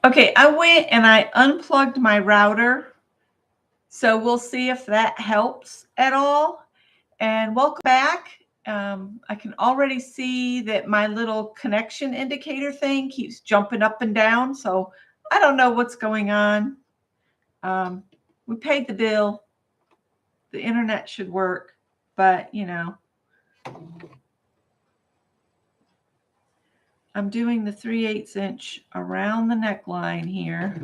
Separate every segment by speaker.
Speaker 1: Okay, I went and I unplugged my router. So we'll see if that helps at all. And welcome back. I can already see that my little connection indicator thing keeps jumping up and down. So I don't know what's going on. We paid the bill. The internet should work, but I'm doing the 3/8 inch around the neckline here.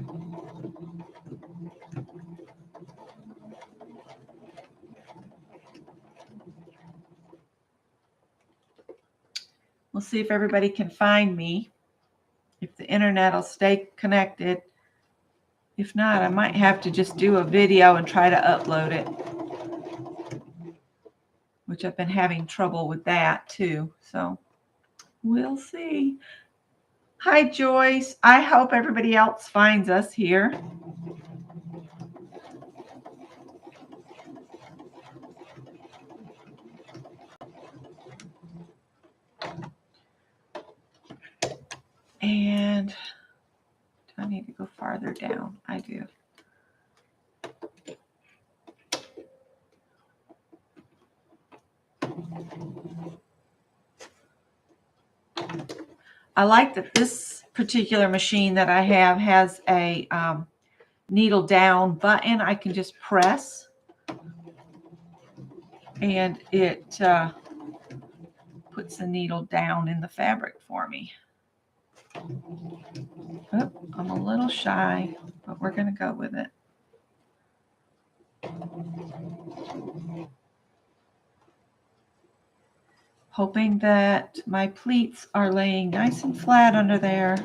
Speaker 1: We'll see if everybody can find me, if the internet will stay connected. If not, I might have to just do a video and try to upload it, which I've been having trouble with that too. So we'll see. Hi, Joyce. I hope everybody else finds us here. And do I need to go farther down? I do. I like that this particular machine that I have has a needle down button I can just press, and it puts the needle down in the fabric for me. Oh, I'm a little shy, but we're going to go with it. Hoping that my pleats are laying nice and flat under there.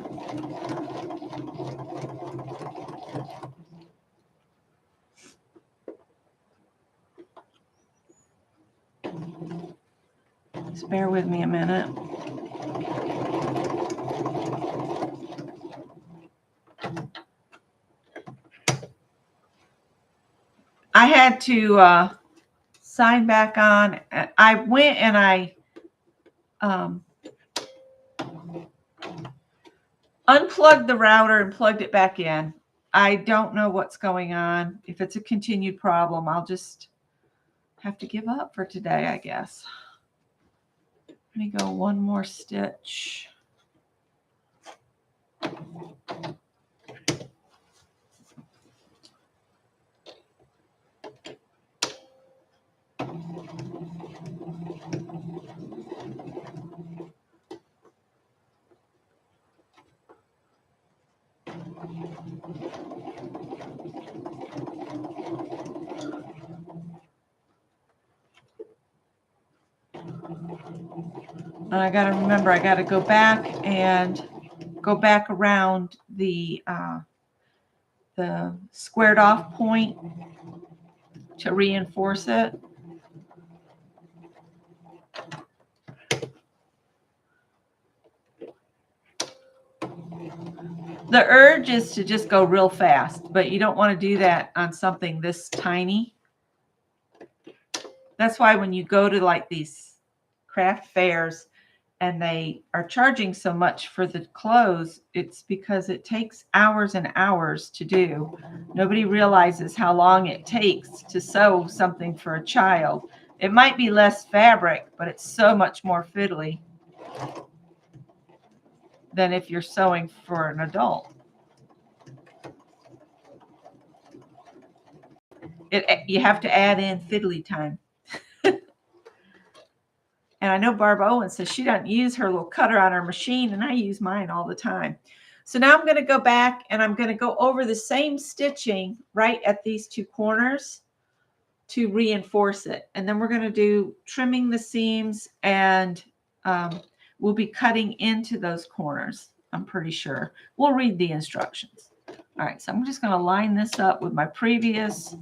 Speaker 1: Just bear with me a minute. I had to sign back on. I went and I unplugged the router and plugged it back in. I don't know what's going on. If it's a continued problem, I'll just have to give up for today, I guess. Let me go one more stitch. And I got to remember, I got to go back and go back around the squared off point to reinforce it. The urge is to just go real fast, but you don't want to do that on something this tiny. That's why when you go to like these craft fairs and they are charging so much for the clothes, it's because it takes hours and hours to do. Nobody realizes how long it takes to sew something for a child. It might be less fabric, but it's so much more fiddly than if you're sewing for an adult. You have to add in fiddly time. And I know Barb Owen says she doesn't use her little cutter on her machine, and I use mine all the time. So now I'm going to go back and I'm going to go over the same stitching right at these two corners to reinforce it. And then we're going to do trimming the seams, and we'll be cutting into those corners, I'm pretty sure. We'll read the instructions. All right, so I'm just going to line this up with my previous.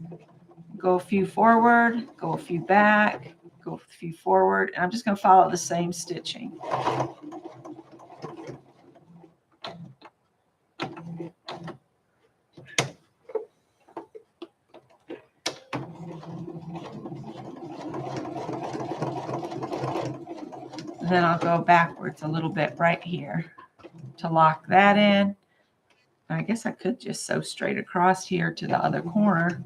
Speaker 1: Go a few forward, go a few back, go a few forward, and I'm just going to follow the same stitching. And then I'll go backwards a little bit right here to lock that in. I guess I could just sew straight across here to the other corner.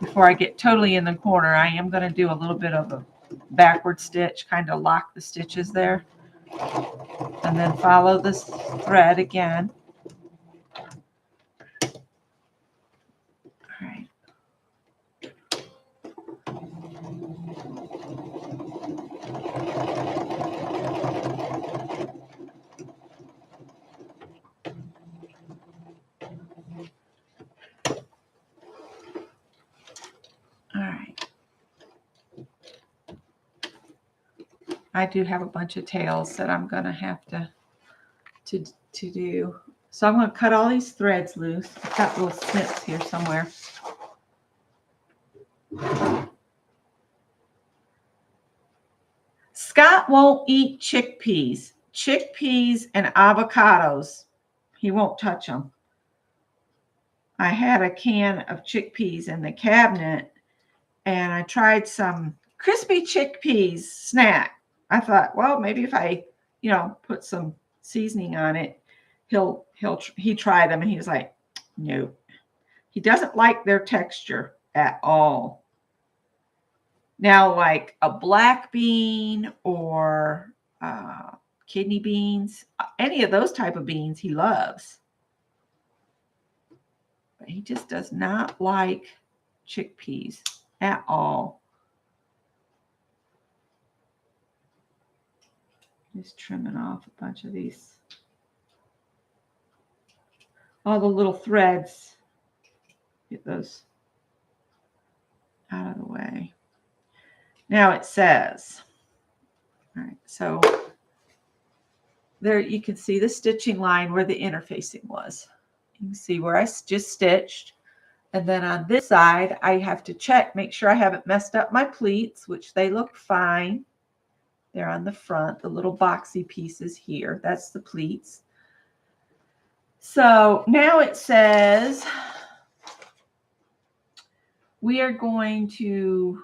Speaker 1: Before I get totally in the corner, I am going to do a little bit of a backward stitch, kind of lock the stitches there. And then follow this thread again. All right. All right. I do have a bunch of tails that I'm going to have to do. So I'm going to cut all these threads loose. I've got little snips here somewhere. Scott won't eat chickpeas. Chickpeas and avocados. He won't touch them. I had a can of chickpeas in the cabinet, and I tried some crispy chickpeas snack. I thought, well, maybe if I, put some seasoning on it, he tried them and he was like, no. He doesn't like their texture at all. Now, like a black bean or kidney beans, any of those type of beans he loves. But he just does not like chickpeas at all. Just trimming off a bunch of these. All the little threads. Get those out of the way. Now it says, all right, so there you can see the stitching line where the interfacing was. You can see where I just stitched. And then on this side, I have to check, make sure I haven't messed up my pleats, which they look fine. They're on the front, the little boxy pieces here. That's the pleats. So now it says we are going to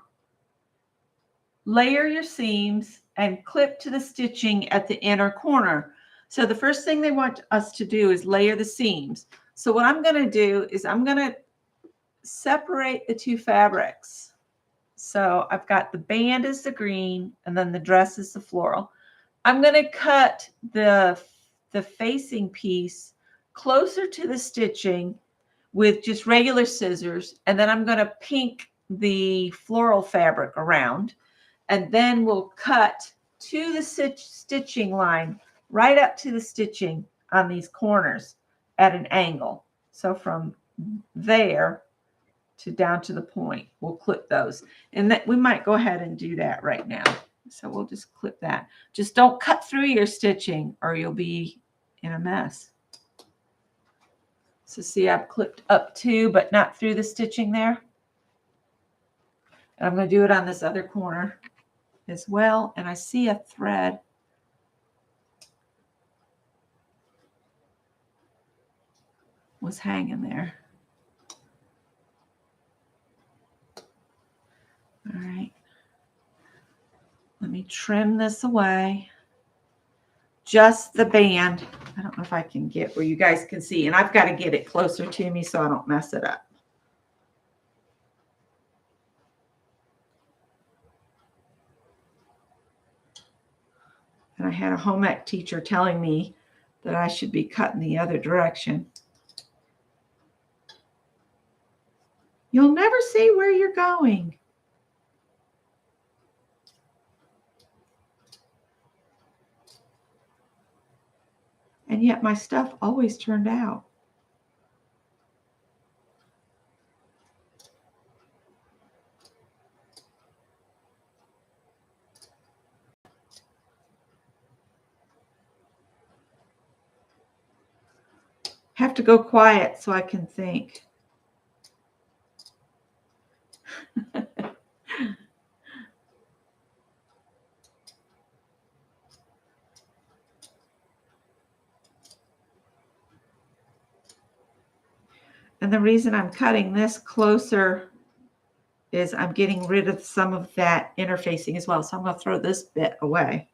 Speaker 1: layer your seams and clip to the stitching at the inner corner. So the first thing they want us to do is layer the seams. So what I'm going to do is I'm going to separate the two fabrics. So I've got the band is the green and then the dress is the floral. I'm going to cut the facing piece closer to the stitching with just regular scissors, and then I'm going to pink the floral fabric around, and then we'll cut to the stitching line right up to the stitching on these corners at an angle. So from there to down to the point, we'll clip those. And that we might go ahead and do that right now. So we'll just clip that. Just don't cut through your stitching or you'll be in a mess. So see, I've clipped up to, but not through the stitching there. And I'm going to do it on this other corner as well. And I see a thread. Was hanging there. All right. Let me trim this away. Just the band. I don't know if I can get where you guys can see. And I've got to get it closer to me so I don't mess it up. And I had a home ec teacher telling me that I should be cutting the other direction. You'll never see where you're going. And yet my stuff always turned out. Have to go quiet so I can think. And the reason I'm cutting this closer is I'm getting rid of some of that interfacing as well. So I'm going to throw this bit away.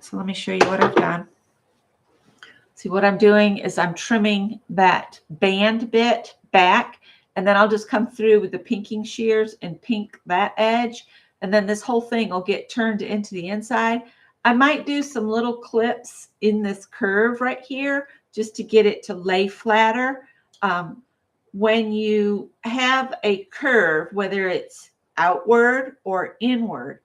Speaker 1: So let me show you what I've done. See, what I'm doing is I'm trimming that band bit back, and then I'll just come through with the pinking shears and pink that edge, and then this whole thing will get turned into the inside. I might do some little clips in this curve right here just to get it to lay flatter. When you have a curve, whether it's outward or inward,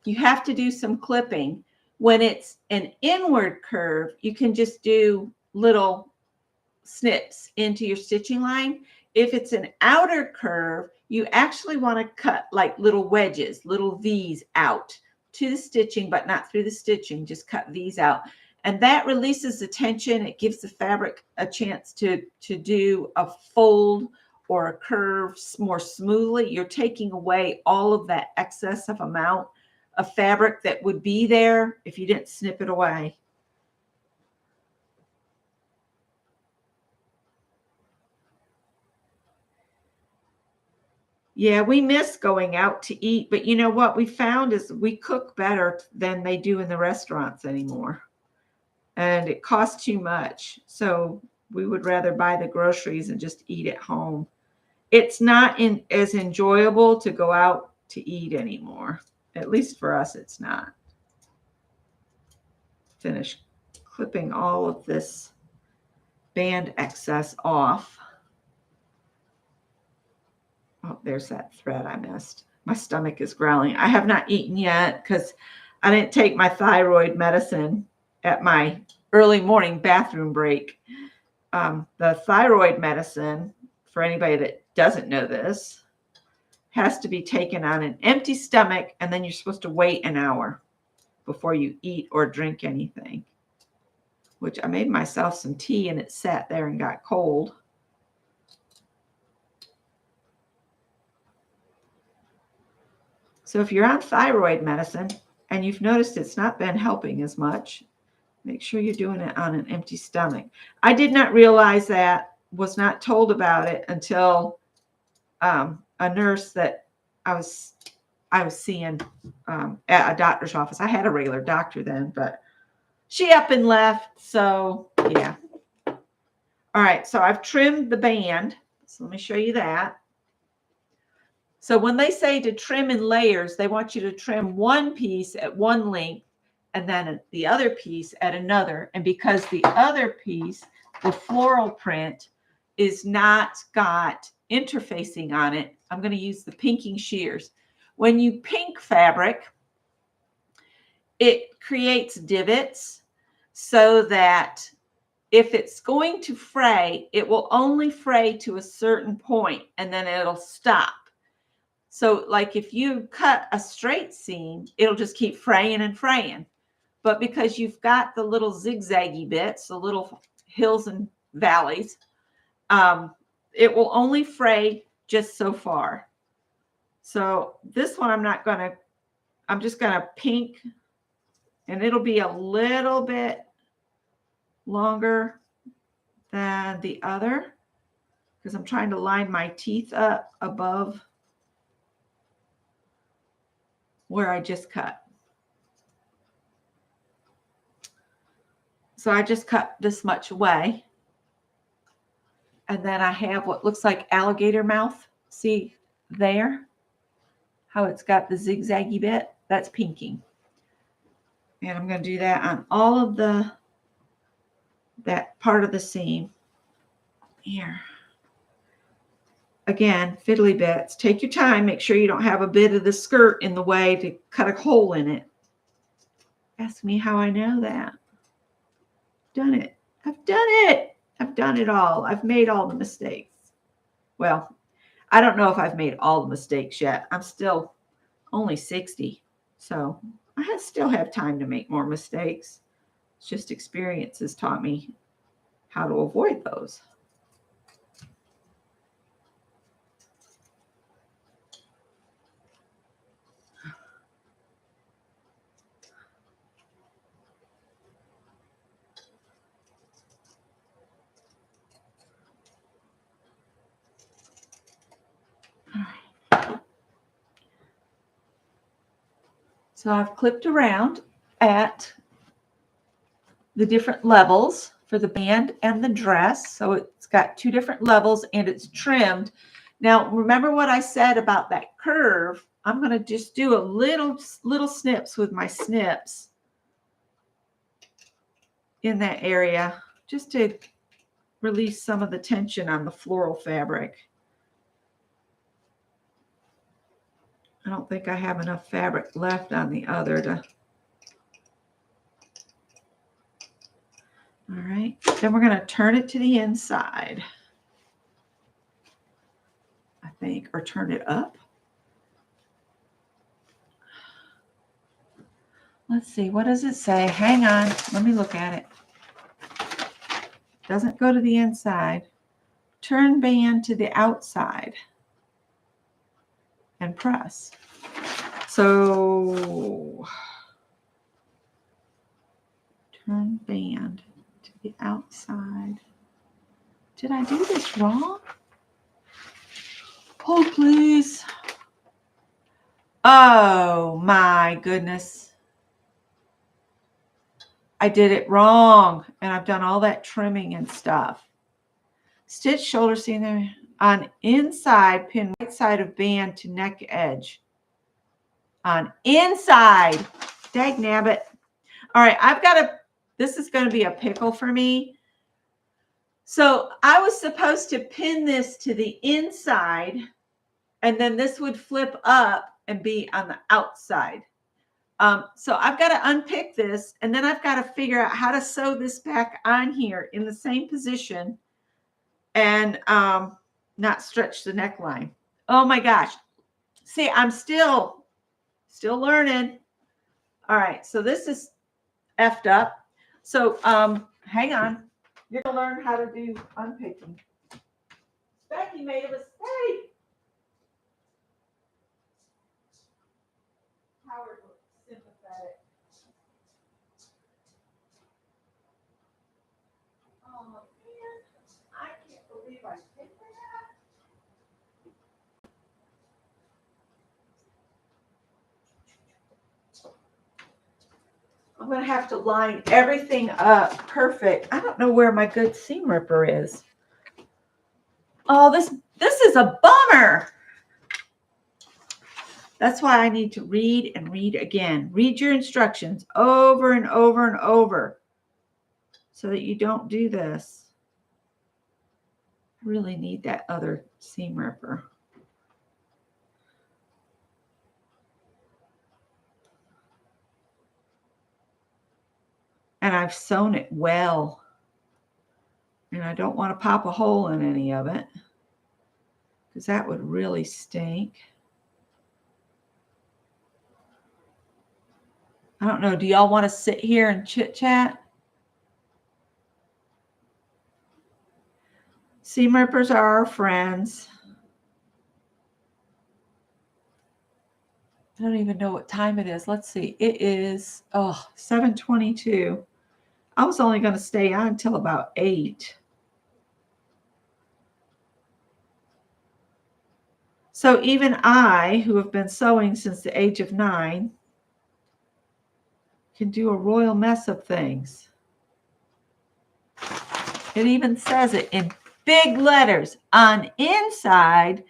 Speaker 1: you have to do some clipping. When it's an inward curve, you can just do little snips into your stitching line. If it's an outer curve, you actually want to cut like little wedges, little V's out to the stitching, but not through the stitching. Just cut these out. And that releases the tension. It gives the fabric a chance to do a fold or a curve more smoothly. You're taking away all of that excess of amount of fabric that would be there if you didn't snip it away. Yeah, we miss going out to eat, but you know what we found is we cook better than they do in the restaurants anymore. And it costs too much. So we would rather buy the groceries and just eat at home. It's not as enjoyable to go out to eat anymore. At least for us, it's not. Finish clipping all of this band excess off. Oh, there's that thread I missed. My stomach is growling. I have not eaten yet because I didn't take my thyroid medicine at my early morning bathroom break. The thyroid medicine, for anybody that doesn't know this, has to be taken on an empty stomach, and then you're supposed to wait an hour before you eat or drink anything, which I made myself some tea and it sat there and got cold. So if you're on thyroid medicine and you've noticed it's not been helping as much, make sure you're doing it on an empty stomach. I did not realize that, was not told about it until a nurse that I was seeing at a doctor's office. I had a regular doctor then, but she up and left. So yeah. All right. So I've trimmed the band. So let me show you that. So when they say to trim in layers, they want you to trim one piece at one length and then the other piece at another. And because the other piece, the floral print, is not got interfacing on it, I'm going to use the pinking shears. When you pink fabric, it creates divots so that if it's going to fray, it will only fray to a certain point and then it'll stop. So like if you cut a straight seam, it'll just keep fraying and fraying. But because you've got the little zigzaggy bits, the little hills and valleys, it will only fray just so far. So this one I'm just going to pink, and it'll be a little bit longer than the other because I'm trying to line my teeth up above where I just cut. So I just cut this much away. And then I have what looks like alligator mouth. See there? How it's got the zigzaggy bit? That's pinking. And I'm going to do that on all of that part of the seam. Here. Again, fiddly bits. Take your time. Make sure you don't have a bit of the skirt in the way to cut a hole in it. Ask me how I know that. Done it. I've done it. I've done it all. I've made all the mistakes. Well, I don't know if I've made all the mistakes yet. I'm still only 60. So I still have time to make more mistakes. It's just experience has taught me how to avoid those. So I've clipped around at the different levels for the band and the dress. So it's got two different levels and it's trimmed. Now, remember what I said about that curve? I'm going to just do a little snips with my snips in that area just to release some of the tension on the floral fabric. I don't think I have enough fabric left on the other to. All right, then we're going to turn it to the inside, I think, or turn it up. Let's see, what does it say? Hang on, let me look at it. Doesn't go to the inside. Turn band to the outside and press. So turn band to the outside. Did I do this wrong? Hold, please. Oh my goodness. I did it wrong, and I've done all that trimming and stuff. Stitch shoulder seam there on inside, pin right side of band to neck edge. On inside. Dag nabbit. All right, this is going to be a pickle for me. So I was supposed to pin this to the inside, and then this would flip up and be on the outside. So I've got to unpick this, and then I've got to figure out how to sew this back on here in the same position and not stretch the neckline. Oh my gosh. See, I'm still learning. All right, so this is effed up. So hang on. You're going to learn how to do unpicking. Becky made a mistake. Howard was sympathetic. Oh man, I can't believe I picked that. I'm going to have to line everything up perfect. I don't know where my good seam ripper is. Oh, this is a bummer. That's why I need to read and read again. Read your instructions over and over and over so that you don't do this. I really need that other seam ripper. And I've sewn it well. And I don't want to pop a hole in any of it because that would really stink. I don't know. Do y'all want to sit here and chit chat? Seam rippers are our friends. I don't even know what time it is. Let's see. It is 7:22. I was only going to stay on until about 8. So even I, who have been sewing since the age of 9, can do a royal mess of things. It even says it in big letters. On inside,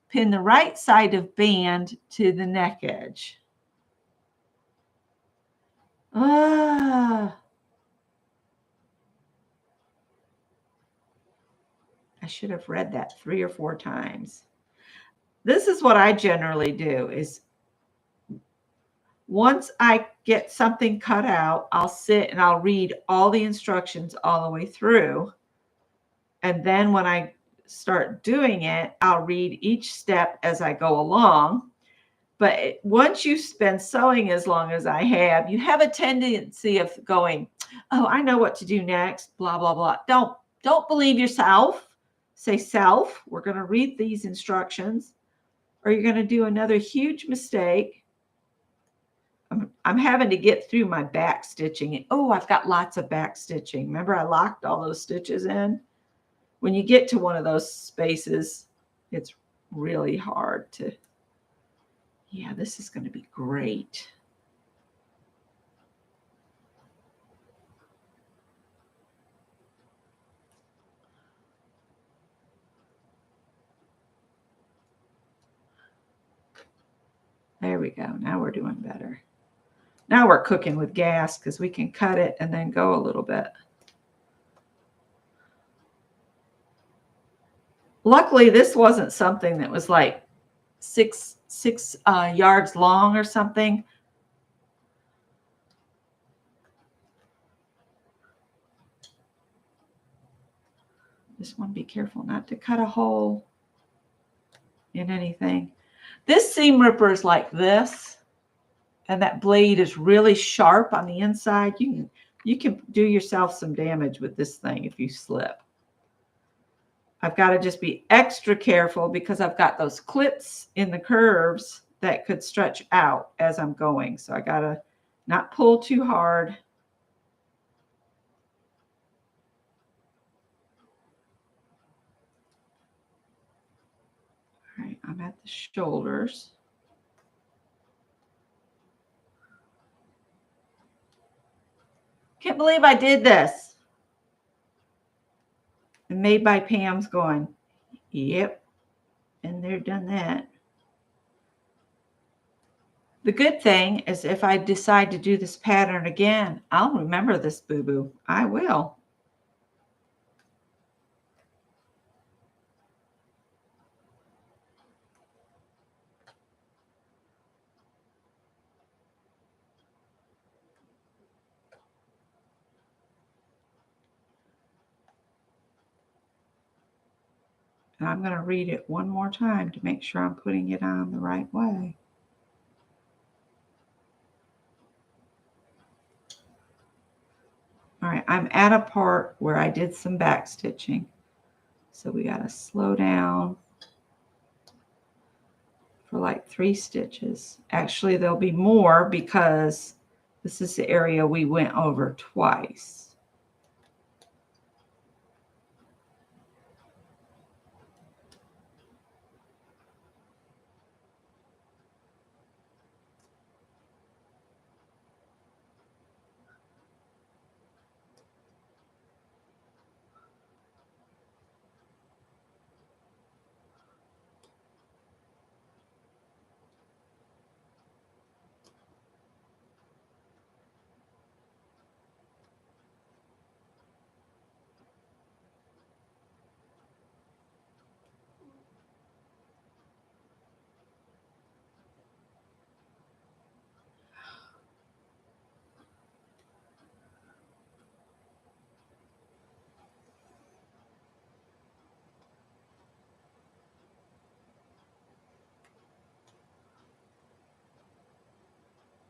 Speaker 1: pin the right side of band to the neck edge. I should have read that 3 or 4 times. This is what I generally do is once I get something cut out, I'll sit and I'll read all the instructions all the way through. And then when I start doing it, I'll read each step as I go along. But once you've been sewing as long as I have, you have a tendency of going, oh, I know what to do next, blah, blah, blah. Don't believe yourself. Say, self, we're going to read these instructions, or you're going to do another huge mistake. I'm having to get through my back stitching. Oh, I've got lots of back stitching. Remember, I locked all those stitches in? When you get to one of those spaces, it's really hard to, yeah, this is going to be great. we go. Now we're doing better. Now we're cooking with gas because we can cut it and then go a little bit. Luckily, this wasn't something that was like six yards long or something. Just want to be careful not to cut a hole in anything. This seam ripper is like this, and that blade is really sharp on the inside. You can do yourself some damage with this thing if you slip. I've got to just be extra careful because I've got those clips in the curves that could stretch out as I'm going. So I got to not pull too hard. All right, I'm at the shoulders. Can't believe I did this. And Made by Pam's going, yep, and they're done that. The good thing is if I decide to do this pattern again, I'll remember this boo-boo. I will. And I'm going to read it one more time to make sure I'm putting it on the right way. All right, I'm at a part where I did some back stitching. So we got to slow down for like 3 stitches. Actually, there'll be more because this is the area we went over twice.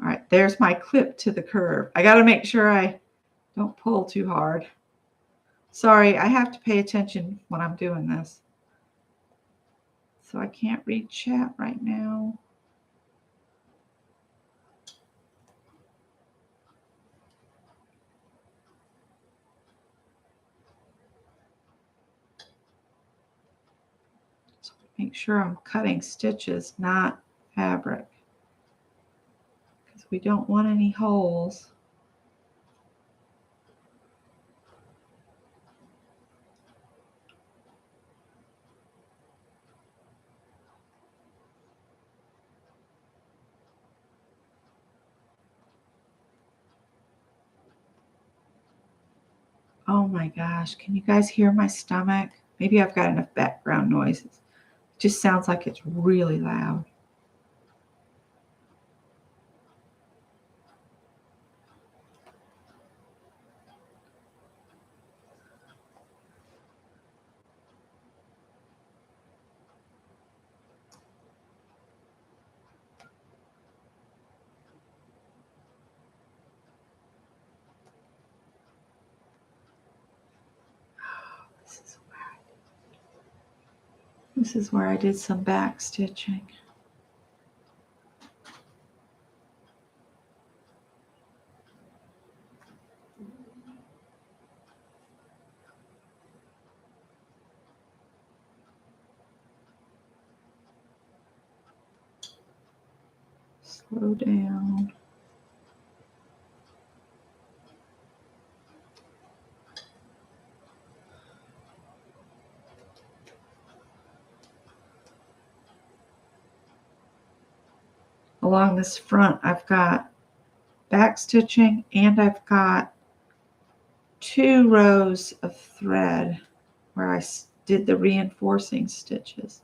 Speaker 1: All right, there's my clip to the curve. I got to make sure I don't pull too hard. Sorry, I have to pay attention when I'm doing this. So I can't read chat right now. So make sure I'm cutting stitches, not fabric, because we don't want any holes. Oh my gosh, can you guys hear my stomach? Maybe I've got enough background noises. It just sounds like it's really loud. This is where I did some back stitching. Slow down. A along this front, I've got back stitching and I've got 2 rows of thread where I did the reinforcing stitches.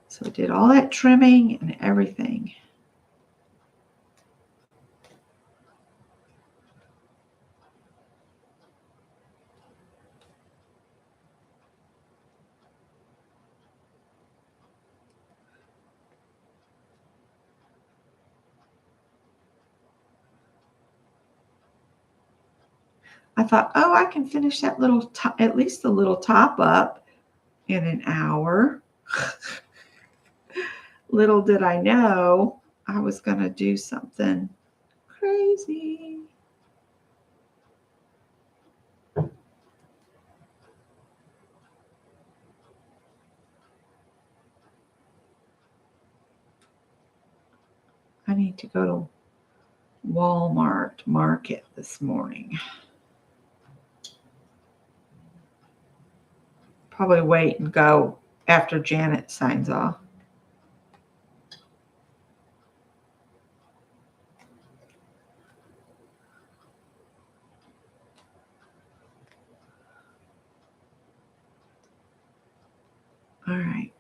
Speaker 1: So I did all that trimming and everything. I thought, oh, I can finish that little top, at least the little top up in an hour. Little did I know I was going to do something crazy. I need to go to Walmart Market this morning. Probably wait and go after Janet signs off. All right.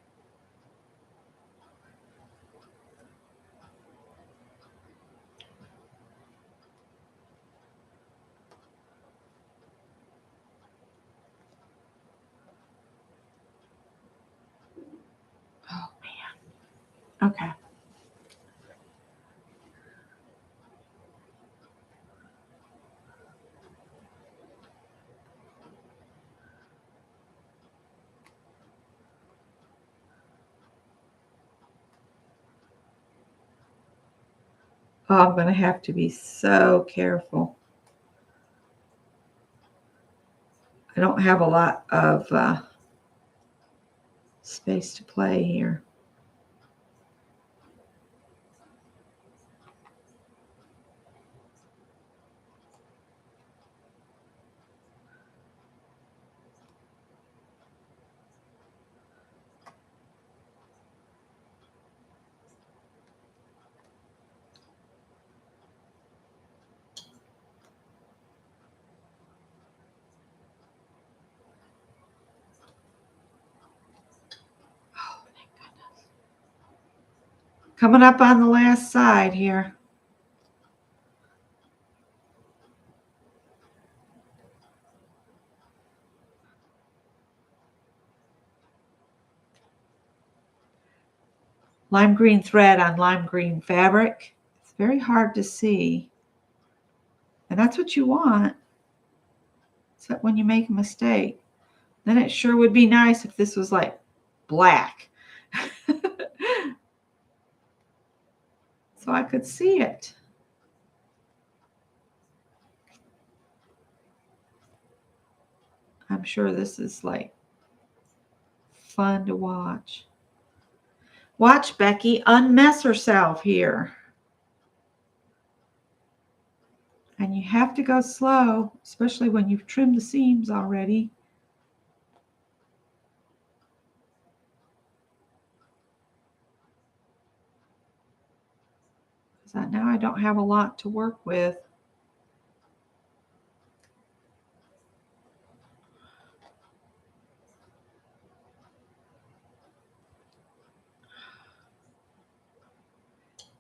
Speaker 1: Oh, man. Okay. Oh, I'm going to have to be so careful. I don't have a lot of space to play here. Oh, thank goodness. Coming up on the last side here. Lime green thread on lime green fabric. It's very hard to see. And that's what you want. Except when you make a mistake. Then it sure would be nice if this was like black. So I could see it. I'm sure this is like fun to watch. Watch Becky unmess herself here. And you have to go slow, especially when you've trimmed the seams already. Because now I don't have a lot to work with.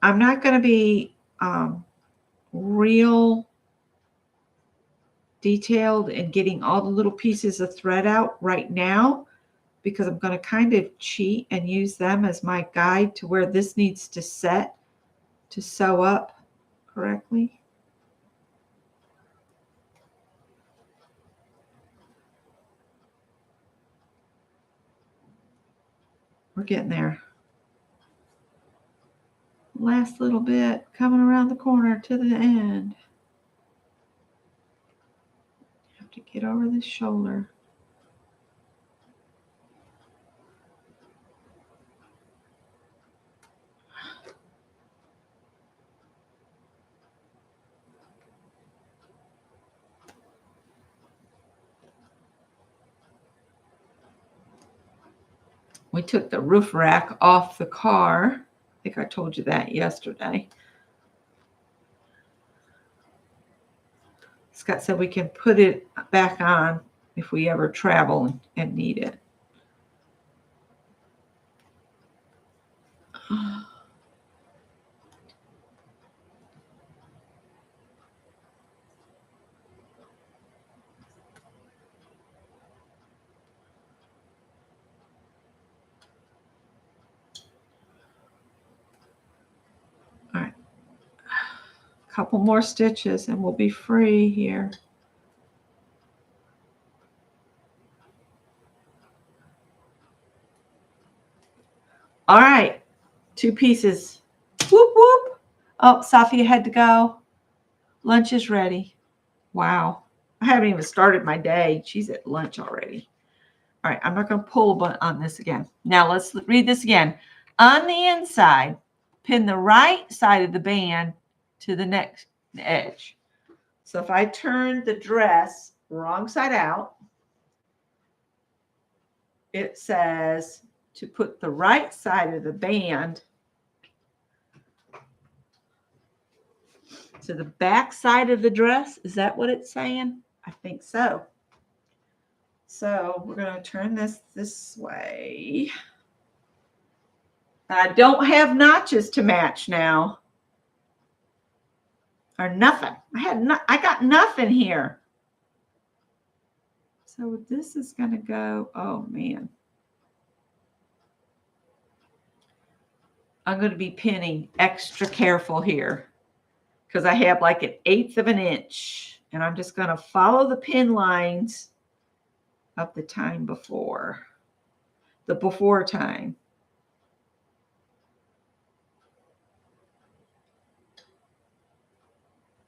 Speaker 1: I'm not going to be real detailed in getting all the little pieces of thread out right now, because I'm going to kind of cheat and use them as my guide to where this needs to set to sew up correctly. We're getting there. Last little bit, coming around the corner to the end. Have to get over this shoulder. We took the roof rack off the car. I think I told you that yesterday. Scott said we can put it back on if we ever travel and need it. All right. A couple more stitches and we'll be free here. All right. 2 pieces. Whoop, whoop. Oh, Sophia had to go. Lunch is ready. Wow. I haven't even started my day. She's at lunch already. All right. I'm not going to pull on this again. Now let's read this again. On the inside, pin the right side of the band to the next edge. So if I turn the dress wrong side out, it says to put the right side of the band to the back side of the dress. Is that what it's saying? I think so. So we're going to turn this way. I don't have notches to match now. Or nothing. I got nothing here. So this is going to go, oh man. I'm going to be pinning extra careful here because I have like 1/8 of an inch, and I'm just going to follow the pin lines of the time before, the before time.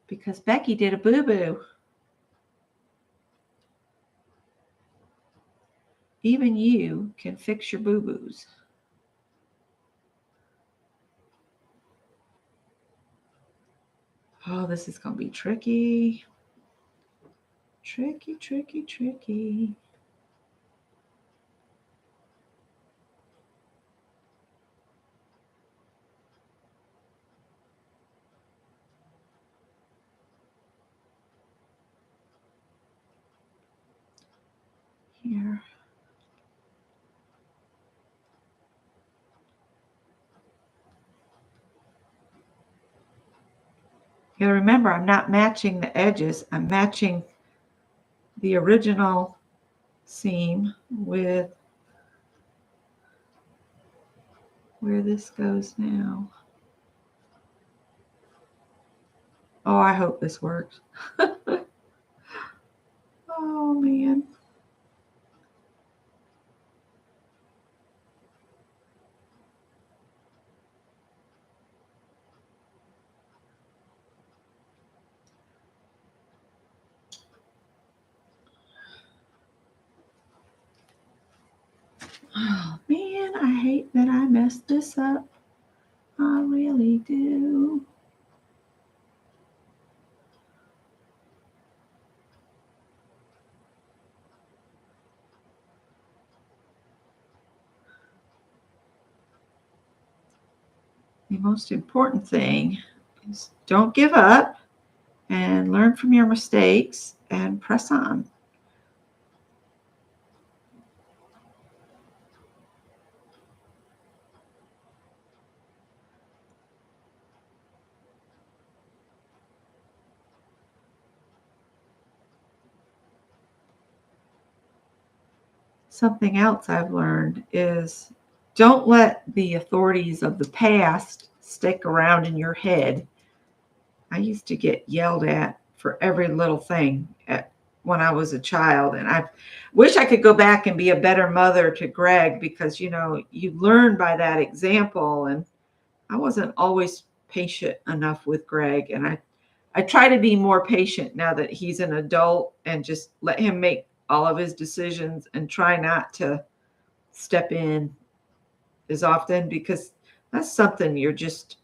Speaker 1: Because Becky did a boo-boo. Even you can fix your boo-boos. Oh, this is going to be tricky. Tricky, tricky, tricky. Here. You gotta remember, I'm not matching the edges. I'm matching the original seam with where this goes now. Oh, I hope this works. Oh, man. Oh, man, I hate that I messed this up. I really do. The most important thing is don't give up and learn from your mistakes and press on. Something else I've learned is don't let the authorities of the past stick around in your head. I used to get yelled at for every little thing when I was a child. And I wish I could go back and be a better mother to Greg because, you know, you learn by that example. And I wasn't always patient enough with Greg. And I try to be more patient now that he's an adult and just let him make all of his decisions and try not to step in as often because that's something it's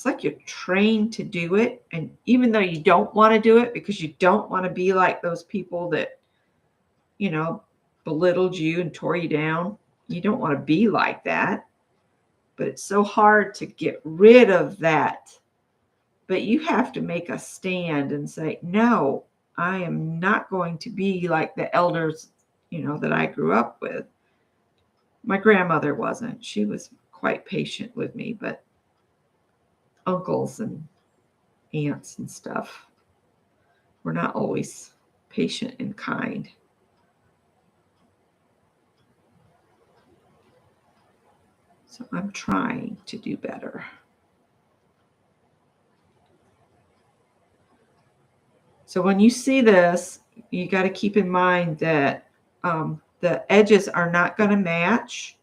Speaker 1: like you're trained to do it. And even though you don't want to do it because you don't want to be like those people that, you know, belittled you and tore you down, You don't want to be like that, but it's so hard to get rid of that. But you have to make a stand and say, no, I am not going to be like the elders, that I grew up with. My grandmother wasn't. She was quite patient with me, but uncles and aunts and stuff were not always patient and kind. So I'm trying to do better. So when you see this, you got to keep in mind that the edges are not going to match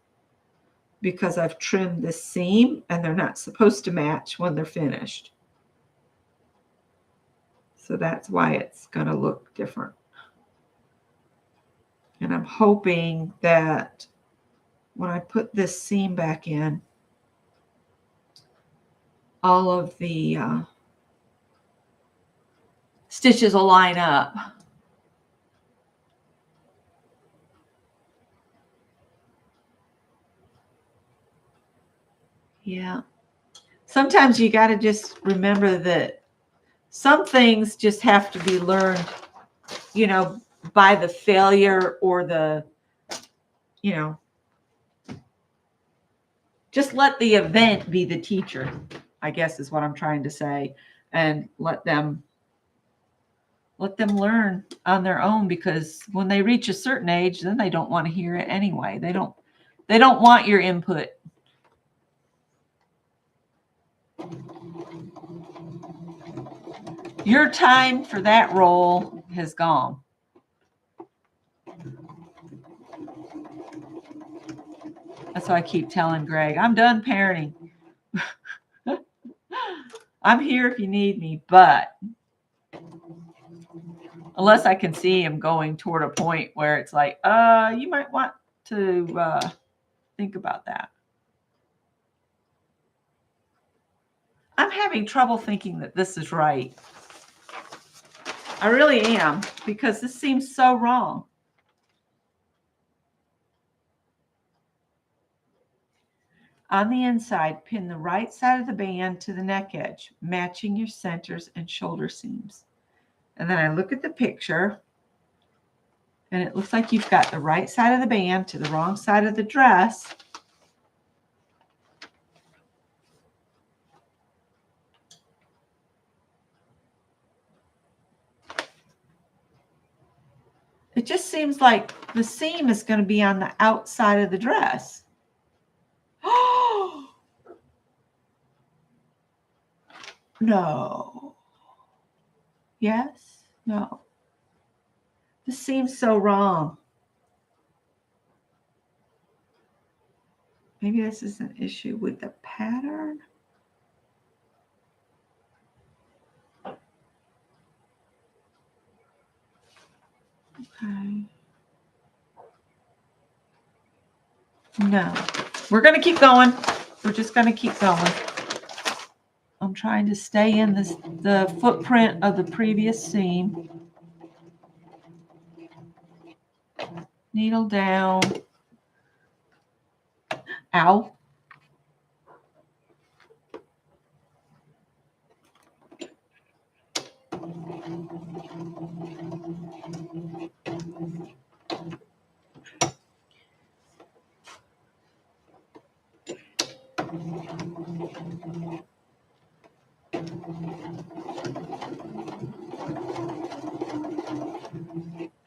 Speaker 1: because I've trimmed this seam, and they're not supposed to match when they're finished. So that's why it's going to look different. And I'm hoping that when I put this seam back in, all of the stitches will line up. Yeah. Sometimes you got to just remember that some things just have to be learned, by the failure or the, just let the event be the teacher, I guess is what I'm trying to say, and let them learn on their own, because when they reach a certain age, then they don't want to hear it anyway. They don't want your input. Your time for that role has gone. That's why I keep telling Greg, I'm done parenting. I'm here if you need me, but unless I can see him going toward a point where it's like, you might want to think about that. I'm having trouble thinking that this is right. I really am, because this seems so wrong. On the inside, pin the right side of the band to the neck edge, matching your centers and shoulder seams. And then I look at the picture, and it looks like you've got the right side of the band to the wrong side of the dress. It just seems like the seam is going to be on the outside of the dress. Oh, no. Yes? No. This seems so wrong. Maybe this is an issue with the pattern. Okay. No. We're going to keep going. We're just going to keep going. I'm trying to stay in the footprint of the previous seam. Needle down. Ow.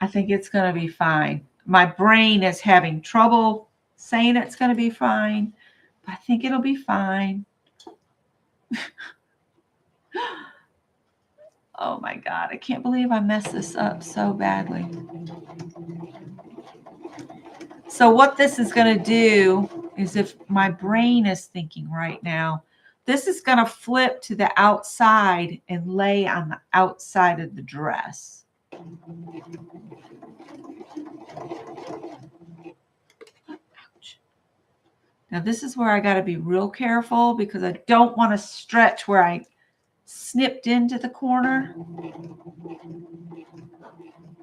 Speaker 1: I think it's going to be fine. My brain is having trouble saying it's going to be fine, but I think it'll be fine. Oh my God, I can't believe I messed this up so badly. So what this is going to do is, if my brain is thinking right now, this is going to flip to the outside and lay on the outside of the dress. Ouch. Now this is where I got to be real careful, because I don't want to stretch where I snipped into the corner.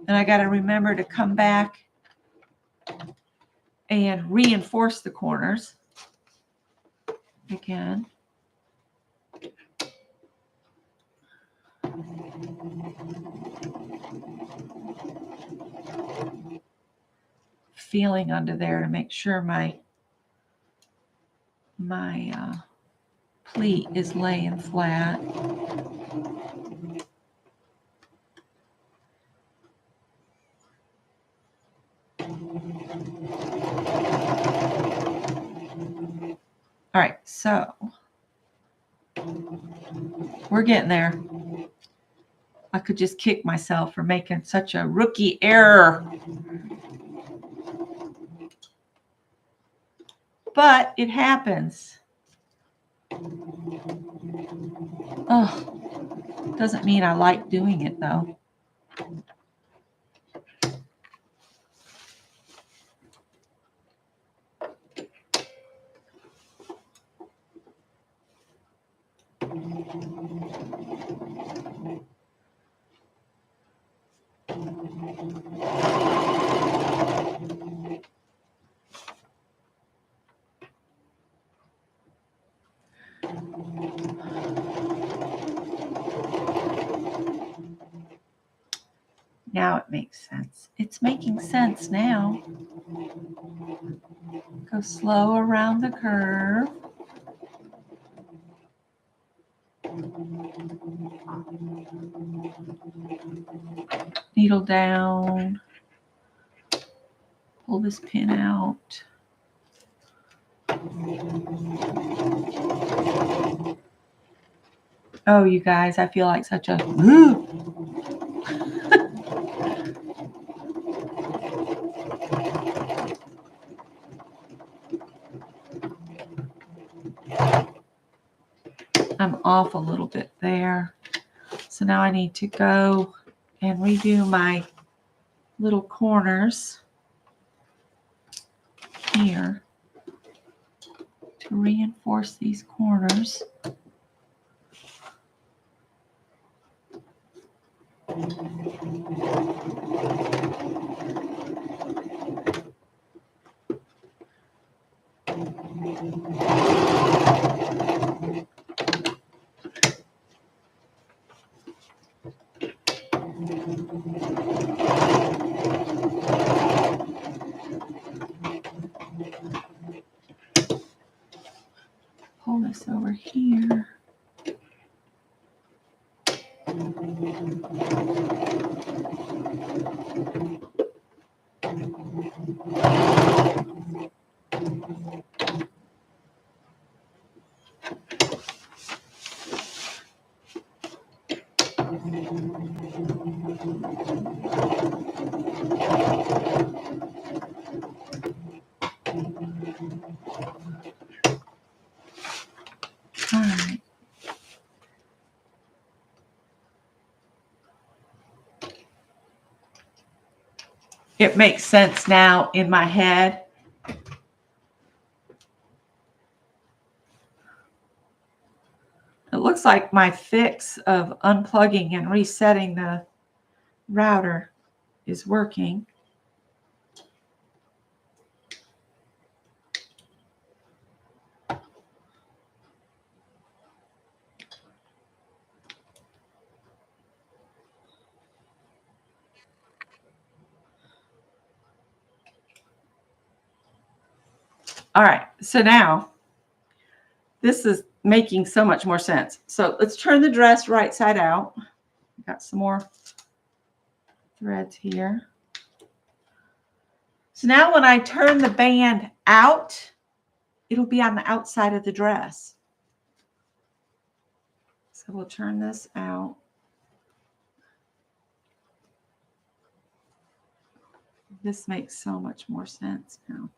Speaker 1: And I got to remember to come back and reinforce the corners again. Feeling under there to make sure my pleat is laying flat. All right, so we're getting there. I could just kick myself for making such a rookie error. But it happens. Oh, doesn't mean I like doing it though. Now it makes sense. It's making sense now. Go slow around the curve. Needle down. Pull this pin out. Oh, you guys, I feel like such a... I'm off a little bit there. So now I need to go and redo my little corners here to reinforce these corners. Pull this over here. All right. It makes sense now in my head. It looks like my fix of unplugging and resetting the router is working. All right, so now this is making so much more sense. So let's turn the dress right side out. Got some more threads here. So now when I turn the band out, it'll be on the outside of the dress. So we'll turn this out. This makes so much more sense now.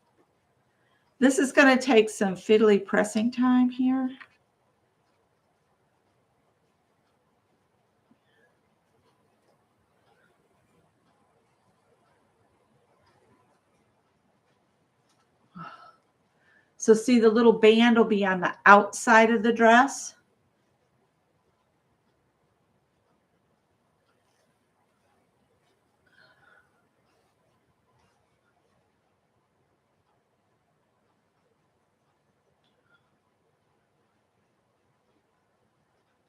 Speaker 1: This is going to take some fiddly pressing time here. So see, the little band will be on the outside of the dress.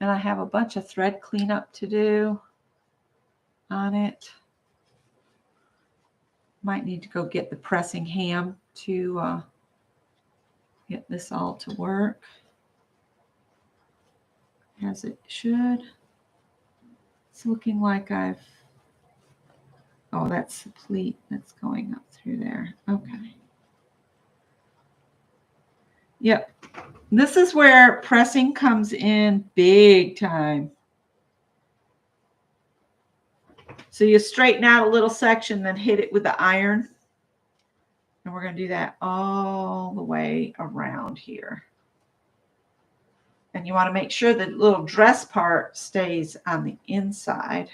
Speaker 1: And I have a bunch of thread cleanup to do on it. Might need to go get the pressing ham to get this all to work as it should. It's looking like oh, that's the pleat that's going up through there. Okay. Yep. This is where pressing comes in big time. So you straighten out a little section, then hit it with the iron. And we're going to do that all the way around here. And you want to make sure the little dress part stays on the inside.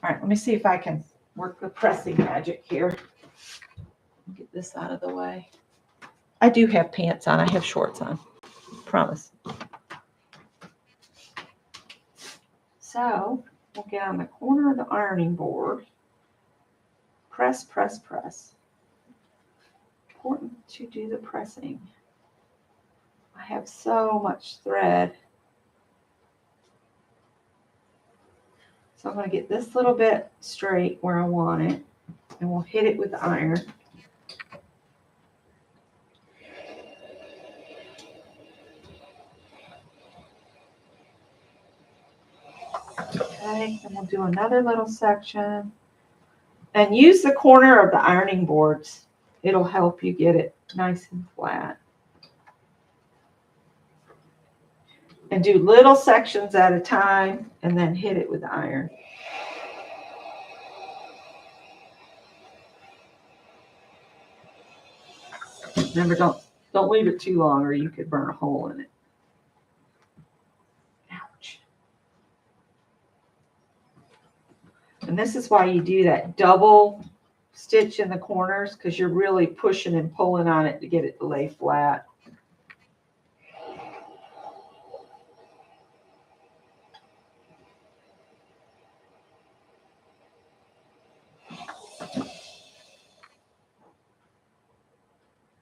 Speaker 1: All right, let me see if I can work the pressing magic here. Get this out of the way. I do have pants on. I have shorts on. Promise. So we'll get on the corner of the ironing board. Press, press, press. Important to do the pressing. I have so much thread. So I'm going to get this little bit straight where I want it, and we'll hit it with the iron. Okay, and we'll do another little section. And use the corner of the ironing boards. It'll help you get it nice and flat. And do little sections at a time, and then hit it with the iron. Remember, don't leave it too long or you could burn a hole in it. Ouch. And this is why you do that double stitch in the corners, because you're really pushing and pulling on it to get it to lay flat.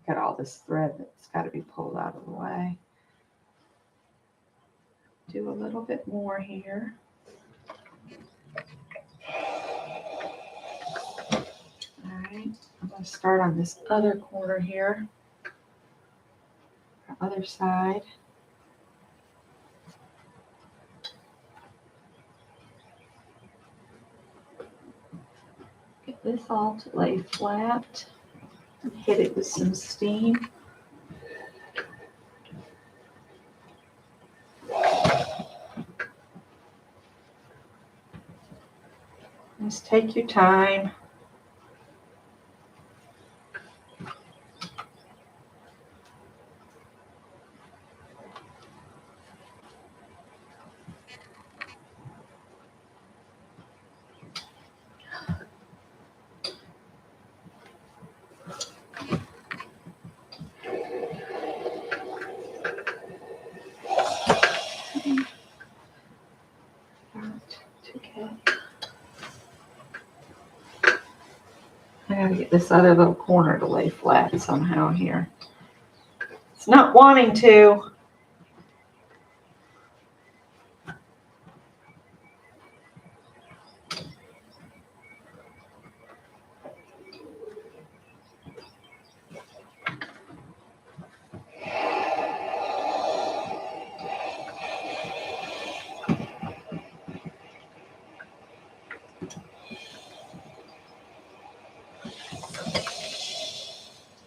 Speaker 1: Got all this thread that's got to be pulled out of the way. Do a little bit more here. All right, I'm going to start on this other corner here, the other side. Get this all to lay flat. Hit it with some steam. Just take your time. I gotta get this other little corner to lay flat somehow here. It's not wanting to.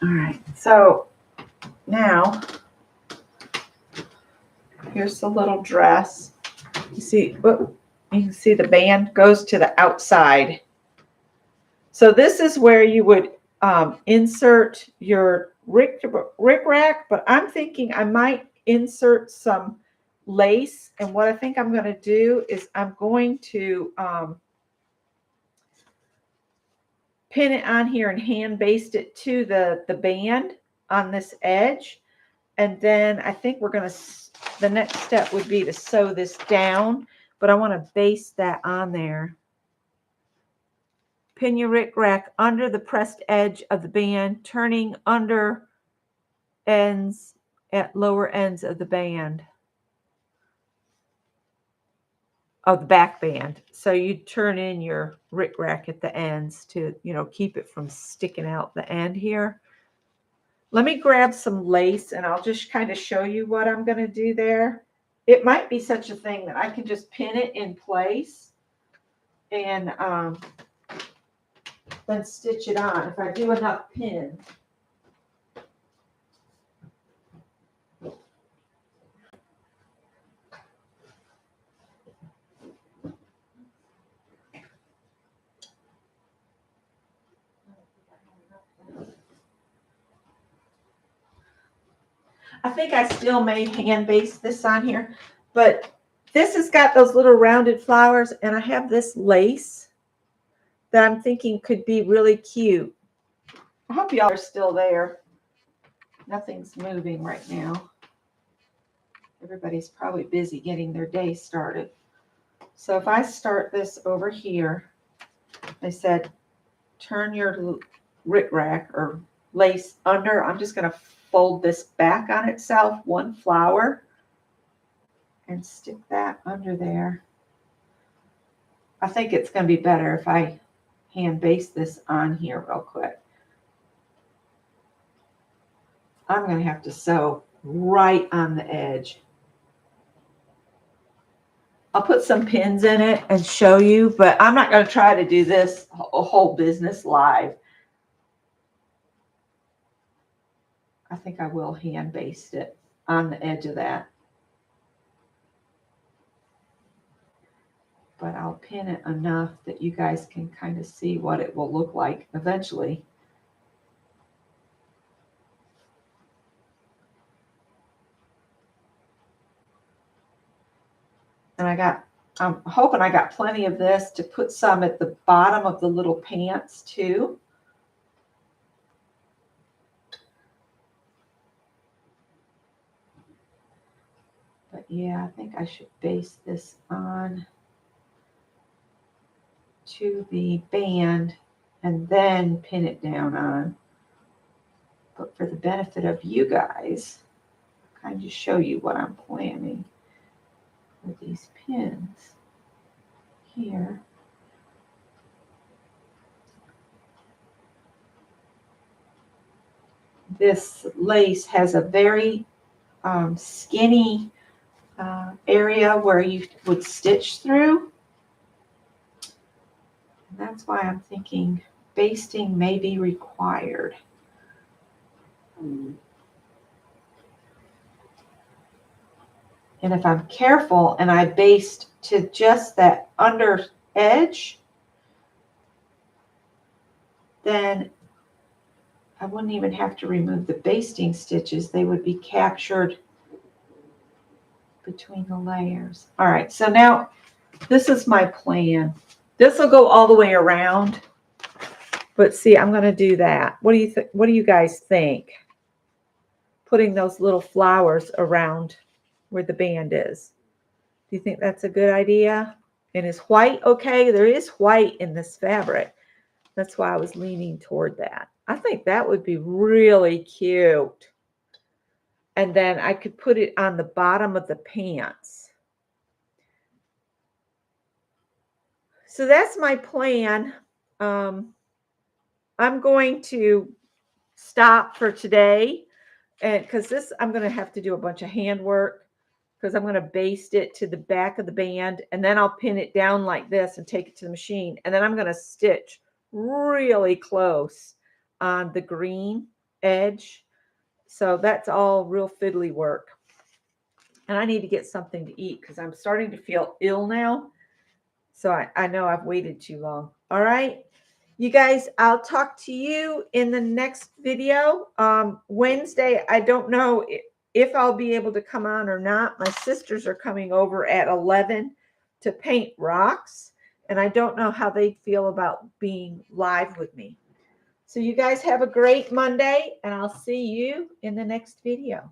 Speaker 1: All right, so now here's the little dress. You see, you can see the band goes to the outside. So this is where you would insert your rickrack, but I'm thinking I might insert some lace. And what I think I'm going to do is I'm going to pin it on here and hand baste it to the band on this edge. And then I think the next step would be to sew this down, but I want to baste that on there. Pin your rickrack under the pressed edge of the band, turning under ends at lower ends of the band. of the back band. So you turn in your rickrack at the ends to, keep it from sticking out the end here. Let me grab some lace and I'll just kind of show you what I'm going to do there. It might be such a thing that I can just pin it in place and then stitch it on if I do enough pins. I think I still may hand baste this on here, but this has got those little rounded flowers, and I have this lace that I'm thinking could be really cute. I hope y'all are still there. Nothing's moving right now. Everybody's probably busy getting their day started. So if I start this over here, they said, turn your rickrack or lace under. I'm just going to fold this back on itself, one flower, and stick that under there. I think it's going to be better if I hand baste this on here real quick. I'm going to have to sew right on the edge. I'll put some pins in it and show you, but I'm not going to try to do this whole business live. I think I will hand baste it on the edge of that. But I'll pin it enough that you guys can kind of see what it will look like eventually. And I'm hoping I got plenty of this to put some at the bottom of the little pants too. But yeah, I think I should baste this on to the band and then pin it down on. But for the benefit of you guys, I'll kind of show you what I'm planning with these pins here. This lace has a very skinny area where you would stitch through. And that's why I'm thinking basting may be required. And if I'm careful and I baste to just that under edge, then I wouldn't even have to remove the basting stitches. They would be captured between the layers. All right, so now this is my plan. This will go all the way around, but see, I'm going to do that. What do you guys think? Putting those little flowers around where the band is. Do you think that's a good idea? And is white okay? There is white in this fabric. That's why I was leaning toward that. I think that would be really cute. And then I could put it on the bottom of the pants. So that's my plan. I'm going to stop for today, and because this, I'm going to have to do a bunch of handwork because I'm going to baste it to the back of the band, and then I'll pin it down like this and take it to the machine, and then I'm going to stitch really close on the green edge. So that's all real fiddly work. And I need to get something to eat because I'm starting to feel ill now. So I know I've waited too long. All right, you guys, I'll talk to you in the next video. Wednesday, I don't know if I'll be able to come on or not. My sisters are coming over at 11 to paint rocks. And I don't know how they feel about being live with me. So you guys have a great Monday, and I'll see you in the next video.